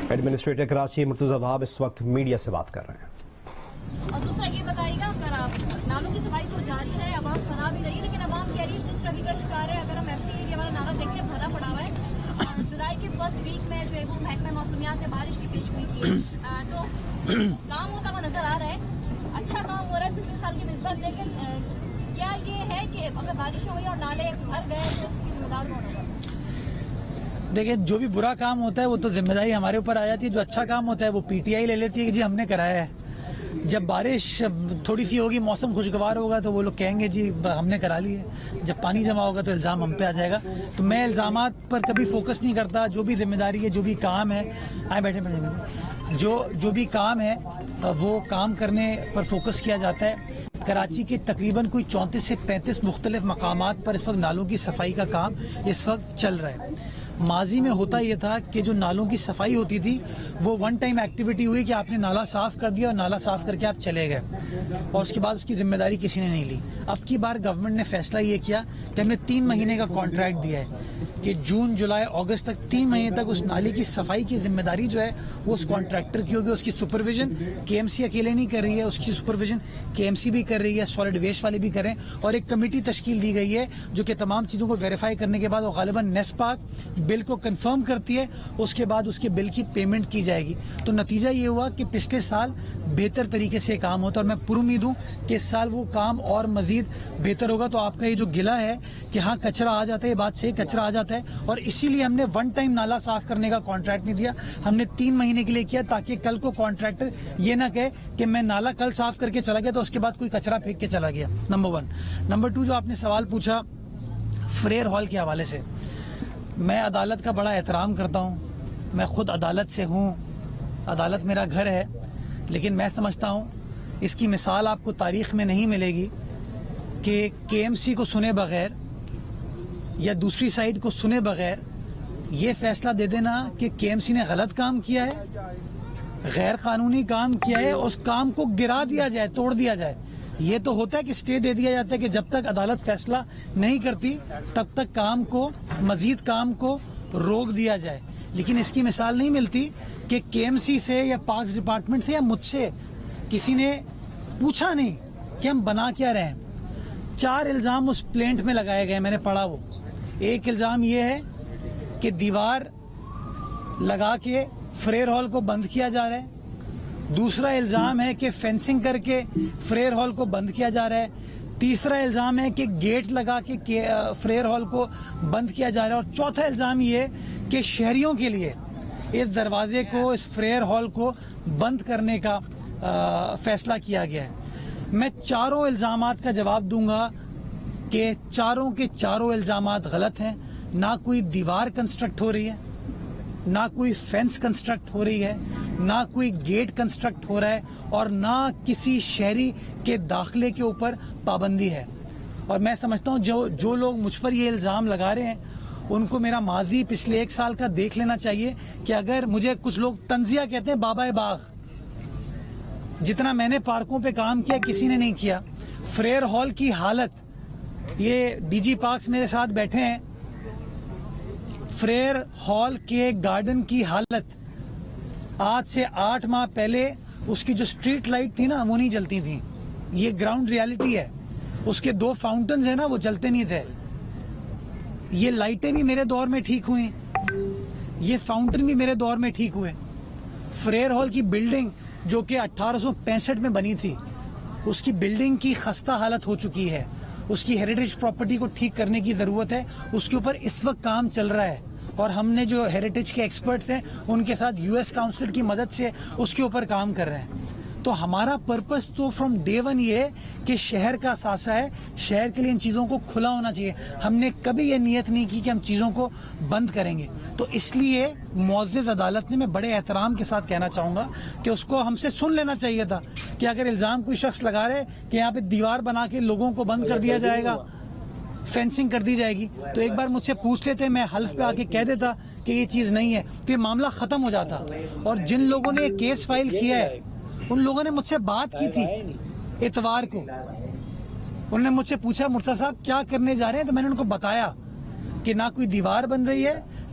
Administrator Karachi Murtaza وہاب اس وقت media سے بات کر رہے ہیں. اور دوسرا یہ بتائیے گا، اگر نالوں کی صفائی تو جاری ہے، عوام سراہ بھی رہی ہے، لیکن عوام کہہ رہی ہے اسٹرگل کا شکار ہے. اگر ہم ایف سی ایریا والا نالا دیکھیں بھرا پڑا ہوا ہے. جولائی کے فرسٹ ویک میں جو ہے وہ محکمہ موسمیات نے بارش کی پیش گوئی کی تو کام ہوتا ہوا نظر آ رہا ہے. اچھا کام ہو رہا ہے پچھلے سال کی نسبت، لیکن کیا یہ ہے کہ اگر بارش ہوئی اور نالے بھر گئے تو اس کی ذمہ دار کون ہوگا؟ دیکھیں، جو بھی برا کام ہوتا ہے وہ تو ذمہ داری ہمارے اوپر آ جاتی ہے. جو اچھا کام ہوتا ہے وہ پی ٹی آئی لے لیتی ہے کہ جی ہم نے کرایا ہے. جب بارش تھوڑی سی ہوگی، موسم خوشگوار ہوگا تو وہ لوگ کہیں گے جی ہم نے کرا لی ہے. جب پانی جمع ہوگا تو الزام ہم پہ آ جائے گا. تو میں الزامات پر کبھی فوکس نہیں کرتا. جو بھی ذمہ داری ہے، جو بھی کام ہے، بیٹھے جو بھی کام ہے وہ کام کرنے پر فوکس کیا جاتا ہے. کراچی کے تقریباً کوئی 34 سے 35 مختلف مقامات پر اس وقت نالوں کی صفائی کا کام اس وقت چل رہا ہے. ماضی میں ہوتا یہ تھا کہ جو نالوں کی صفائی ہوتی تھی وہ ون ٹائم ایکٹیویٹی ہوئی کہ آپ نے نالا صاف کر دیا اور نالا صاف کر کے آپ چلے گئے اور اس کے بعد اس کی ذمہ داری کسی نے نہیں لی. اب کی بار گورنمنٹ نے فیصلہ یہ کیا کہ ہم نے 3 مہینے کا کانٹریکٹ دیا ہے کہ جون جولائی اگست تک 3 مہینے تک اس نالی کی صفائی کی ذمہ داری جو ہے وہ اس کانٹریکٹر کی ہوگی. اس کی سپرویژن کے ایم سی اکیلے نہیں کر رہی ہے، اس کی سپرویژن کے ایم سی بھی کر رہی ہے، سالڈ ویسٹ والے بھی کر رہے ہیں اور ایک کمیٹی تشکیل دی گئی ہے جو کہ تمام چیزوں کو ویریفائی کرنے کے بعد وہ غالباً نیسپاک بل کو کنفرم کرتی ہے. اس کے بعد اس کے بل کی پیمنٹ کی جائے گی. تو نتیجہ یہ ہوا کہ پچھلے سال بہتر طریقے سے کام ہوتا ہے اور میں پر امید ہوں کہ اس سال وہ کام اور مزید بہتر ہوگا. تو آپ کا یہ جو گلہ ہے کہ ہاں کچرا آ جاتا ہے، یہ بات صحیح، کچرا آ جاتا ہے اور اسی لیے ہم نے ون ٹائم نالا صاف کرنے کا کانٹریکٹ نہیں دیا. ہم نے 3 مہینے کے لیے کیا تاکہ کل کو کانٹریکٹر یہ نہ کہے کہ میں نالا کل صاف کر کے چلا گیا تو اس کے بعد کوئی کچرا پھینک کے چلا گیا. نمبر 1. نمبر 2، جو آپ نے سوال پوچھا فریر ہال کے حوالے سے، میں عدالت کا بڑا احترام کرتا ہوں. میں خود عدالت سے ہوں، عدالت میرا گھر ہے، لیکن میں سمجھتا ہوں اس کی مثال آپ کو تاریخ میں نہیں ملے گی کہ کے ایم سی کو سنے بغیر یا دوسری سائڈ کو سنے بغیر یہ فیصلہ دے دینا کہ کے ایم سی نے غلط کام کیا ہے، غیر قانونی کام کیا ہے، اس کام کو گرا دیا جائے، توڑ دیا جائے. یہ تو ہوتا ہے کہ اسٹے دے دیا جاتا ہے کہ جب تک عدالت فیصلہ نہیں کرتی تب تک کام کو، مزید کام کو روک دیا جائے. لیکن اس کی مثال نہیں ملتی کہ کے ایم سی سے یا پارکس ڈپارٹمنٹ سے یا مجھ سے کسی نے پوچھا نہیں کہ ہم بنا کیا رہے ہیں. 4 الزام اس پلینٹ میں لگائے گئے، میں نے پڑھا. وہ ایک الزام یہ ہے کہ دیوار لگا کے فریر ہال کو بند کیا جا رہا ہے. دوسرا الزام ہے کہ فینسنگ کر کے فریر ہال کو بند کیا جا رہا ہے. تیسرا الزام ہے کہ گیٹ لگا کے فریر ہال کو بند کیا جا رہا ہے. اور چوتھا الزام یہ کہ شہریوں کے لیے اس دروازے کو، اس فریر ہال کو بند کرنے کا فیصلہ کیا گیا ہے. میں چاروں الزامات کا جواب دوں گا کہ چاروں کے چاروں الزامات غلط ہیں. نہ کوئی دیوار کنسٹرکٹ ہو رہی ہے، نہ کوئی فینس کنسٹرکٹ ہو رہی ہے، نہ کوئی گیٹ کنسٹرکٹ ہو رہا ہے اور نہ کسی شہری کے داخلے کے اوپر پابندی ہے. اور میں سمجھتا ہوں جو لوگ مجھ پر یہ الزام لگا رہے ہیں ان کو میرا ماضی پچھلے 1 سال کا دیکھ لینا چاہیے کہ اگر مجھے کچھ لوگ تنزیہ کہتے ہیں بابا باغ، جتنا میں نے پارکوں پہ کام کیا کسی نے نہیں کیا. فریر ہال کی حالت، یہ ڈی جی پارکس میرے ساتھ بیٹھے ہیں، فریر ہال کے گارڈن کی حالت آج سے 8 ماہ پہلے اس کی جو سٹریٹ لائٹ تھی نا وہ نہیں جلتی تھیں. یہ گراؤنڈ ریالٹی ہے. اس کے 2 فاؤنٹنز ہیں نا وہ جلتے نہیں تھے. یہ لائٹیں بھی میرے دور میں ٹھیک ہوئیں، یہ فاؤنٹن بھی میرے دور میں ٹھیک ہوئے. فریر ہال کی بلڈنگ جو کہ 1865 میں بنی تھی، اس کی بلڈنگ کی خستہ حالت ہو چکی ہے. اس کی ہیریٹیج پراپرٹی کو ٹھیک کرنے کی ضرورت ہے. اس کے اوپر اس وقت کام چل رہا ہے اور ہم نے جو ہیریٹیج کے ایکسپرٹس ہیں ان کے ساتھ یو ایس کاؤنسل کی مدد سے اس کے اوپر کام کر رہے ہیں. تو ہمارا پرپس تو فرام ڈے 1 یہ ہے کہ شہر کا اثاثہ ہے، شہر کے لیے ان چیزوں کو کھلا ہونا چاہیے. ہم نے کبھی یہ نیت نہیں کی کہ ہم چیزوں کو بند کریں گے. تو اس لیے معزز عدالت نے، میں بڑے احترام کے ساتھ کہنا چاہوں گا کہ اس کو ہم سے سن لینا چاہیے تھا کہ اگر الزام کوئی شخص لگا رہے کہ یہاں پہ دیوار بنا کے لوگوں کو بند کر دیا جائے گا، فینسنگ کر دی جائے گی، تو ایک بار مجھ سے پوچھ لیتے، میں حلف پہ آ کے کہہ دیتا کہ یہ چیز نہیں ہے تو یہ معاملہ ختم ہو جاتا. اور جن لوگوں نے یہ کیس فائل کیا ہے ان لوگوں نے مجھ سے بات کی تھی اتوار کو. انہوں نے مجھ سے پوچھا مرتضی صاحب کیا کرنے جا رہے ہیں، تو میں نے ان کو بتایا کہ نہ کوئی دیوار بن رہی ہے،